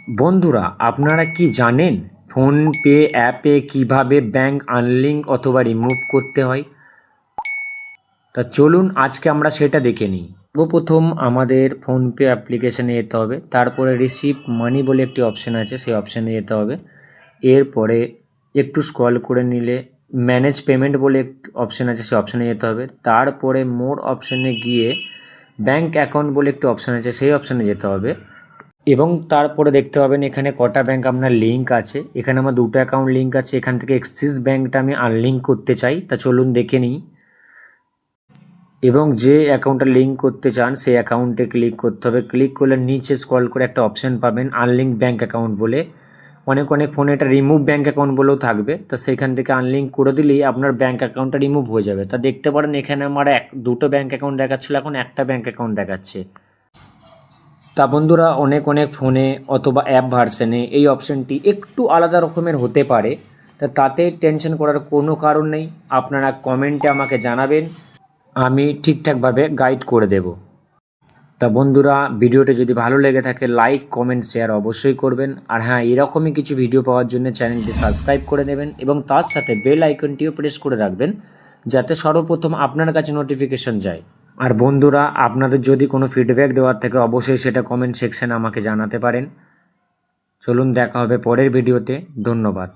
বন্ধুরা, আপনারা কি জানেন ফোনপে অ্যাপে কিভাবে ব্যাংক আনলিঙ্ক অথবা রিমুভ করতে হয়? তা চলুন আজকে আমরা সেটা দেখে নিই। সর্বপ্রথম আমাদের ফোনপে অ্যাপ্লিকেশানে যেতে হবে, তারপরে রিসিভ মানি বলে একটি অপশান আছে, সেই অপশানে যেতে হবে। এরপরে একটু স্ক্রল করে নিলে ম্যানেজ পেমেন্ট বলে একটি অপশান আছে, সেই অপশানে যেতে হবে। তারপরে মোর অপশানে গিয়ে ব্যাংক অ্যাকাউন্ট বলে একটি অপশান আছে, সেই অপশানে যেতে হবে। এবং তারপরে দেখতে পাবেন এখানে কটা ব্যাংক আপনার লিঙ্ক আছে। এখানে আমার দুটো অ্যাকাউন্ট লিঙ্ক আছে, এখান থেকে এক্সিস ব্যাংকটা আমি আনলিঙ্ক করতে চাই। তা চলুন দেখে নিই। এবং যে অ্যাকাউন্টটা লিঙ্ক করতে চান সেই অ্যাকাউন্টে ক্লিক করতে হবে। ক্লিক করলে নিচে স্ক্রল করে একটা অপশান পাবেন আনলিঙ্ক ব্যাংক অ্যাকাউন্ট বলে। অনেক ফোনে এটা রিমুভ ব্যাংক অ্যাকাউন্ট বলেও থাকবে। তা সেইখান থেকে আনলিঙ্ক করে দিলেই আপনার ব্যাংক অ্যাকাউন্টটা রিমুভ হয়ে যাবে। তা দেখতে পারেন এখানে আমার দুটো ব্যাংক অ্যাকাউন্ট দেখাচ্ছিলো, এখন একটা ব্যাংক অ্যাকাউন্ট দেখাচ্ছে। তা বন্ধুরা, অনেক ফোনে অথবা অ্যাপ ভার্সানে এই অপশানটি একটু আলাদা রকমের হতে পারে। তাতে টেনশন করার কোনো কারণ নেই। আপনারা কমেন্টে আমাকে জানাবেন, আমি ঠিকঠাকভাবে গাইড করে দেব। তা বন্ধুরা, ভিডিওটি যদি ভালো লেগে থাকে লাইক কমেন্ট শেয়ার অবশ্যই করবেন। আর হ্যাঁ, এরকমই কিছু ভিডিও পাওয়ার জন্য চ্যানেলটি সাবস্ক্রাইব করে নেবেন এবং তার সাথে বেল আইকনটিও প্রেস করে রাখবেন, যাতে সর্বপ্রথম আপনার কাছে নোটিফিকেশন যায়। আর বন্ধুরা, আপনাদের যদি কোনো ফিডব্যাক দেওয়ার থাকে অবশ্যই সেটা কমেন্ট সেকশানে আমাকে জানাতে পারেন। চলুন দেখা হবে পরের ভিডিওতে। ধন্যবাদ।